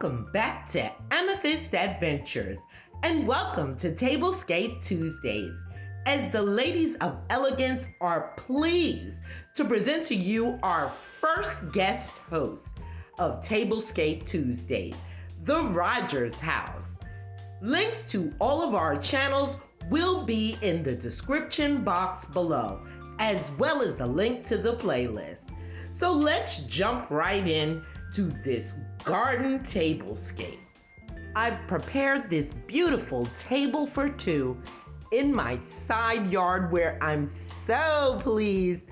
Welcome back to Amethyst Adventures, and welcome to Tablescape Tuesdays, as the ladies of Elegance are pleased to present to you our first guest host of Tablescape Tuesdays, the Rogers House. Links to all of our channels will be in the description box below, as well as a link to the playlist. So let's jump right in to this garden tablescape. I've prepared this beautiful table for two in my side yard where I'm so pleased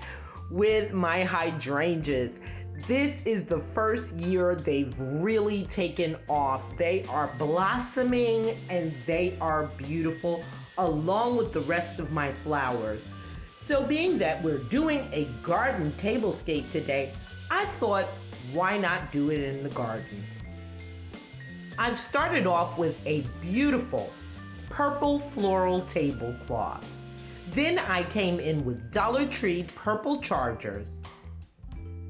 with my hydrangeas. This is the first year they've really taken off. They are blossoming and they are beautiful along with the rest of my flowers. So being that we're doing a garden tablescape today, I thought, why not do it in the garden? I've started off with a beautiful purple floral tablecloth. Then I came in with Dollar Tree purple chargers,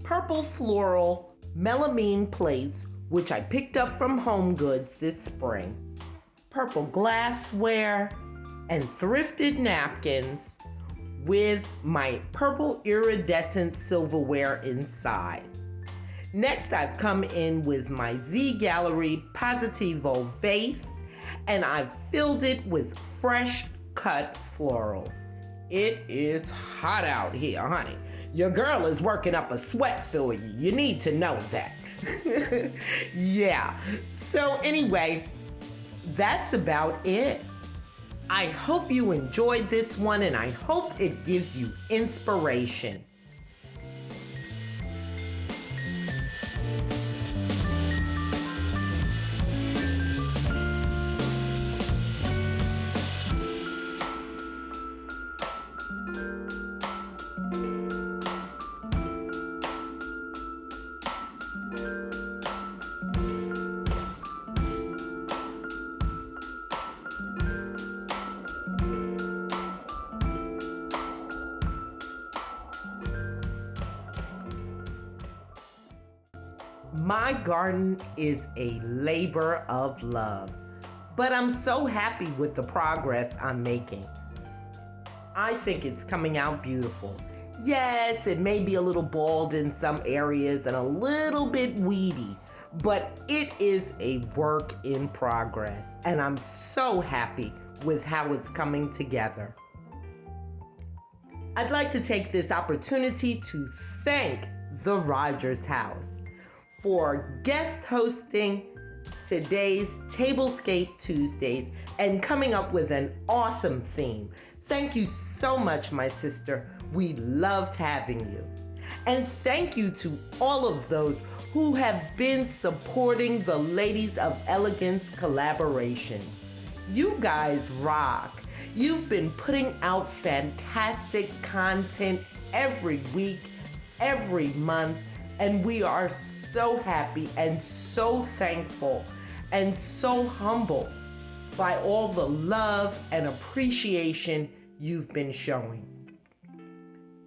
purple floral melamine plates, which I picked up from Home Goods this spring, purple glassware, and thrifted napkins with my purple iridescent silverware inside. Next, I've come in with my Z Gallery Positivo vase, and I've filled it with fresh cut florals. It is hot out here, honey. Your girl is working up a sweat for you. You need to know that. Yeah. So anyway, that's about it. I hope you enjoyed this one, and I hope it gives you inspiration. My garden is a labor of love, but I'm so happy with the progress I'm making. I think it's coming out beautiful. Yes, it may be a little bald in some areas and a little bit weedy, but it is a work in progress, and I'm so happy with how it's coming together. I'd like to take this opportunity to thank the Rogers House for guest hosting today's Tablescape Tuesdays and coming up with an awesome theme. Thank you so much, my sister. We loved having you. And thank you to all of those who have been supporting the Ladies of Elegance collaboration. You guys rock. You've been putting out fantastic content every week, every month, and we are so happy and so thankful and so humbled by all the love and appreciation you've been showing.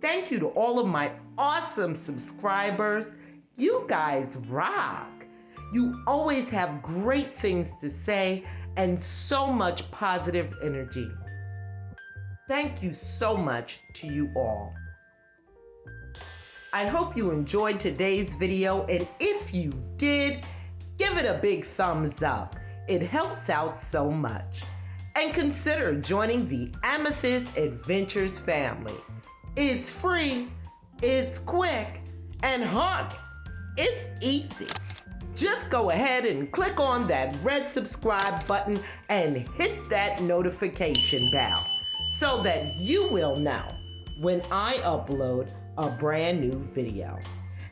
Thank you to all of my awesome subscribers. You guys rock. You always have great things to say and so much positive energy. Thank you so much to you all. I hope you enjoyed today's video, and if you did, give it a big thumbs up. It helps out so much. And consider joining the Amethyst Adventures family. It's free, it's quick, and honey, it's easy. Just go ahead and click on that red subscribe button and hit that notification bell so that you will know when I upload a brand new video.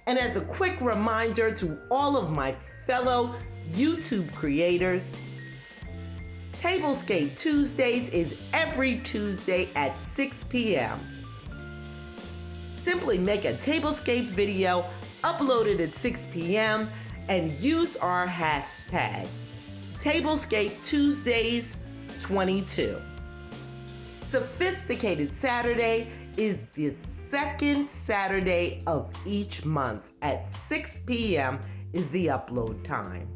And as a quick reminder to all of my fellow YouTube creators, Tablescape Tuesdays is every Tuesday at 6 p.m. Simply make a Tablescape video, upload it at 6 p.m. and use our hashtag Tablescape Tuesdays 22. Sophisticated Saturday is the second Saturday of each month at 6 p.m. is the upload time.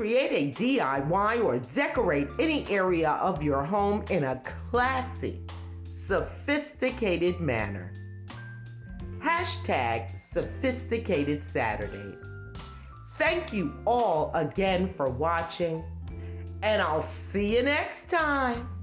Create a DIY or decorate any area of your home in a classy, sophisticated manner. Hashtag Sophisticated Saturdays. Thank you all again for watching, and I'll see you next time.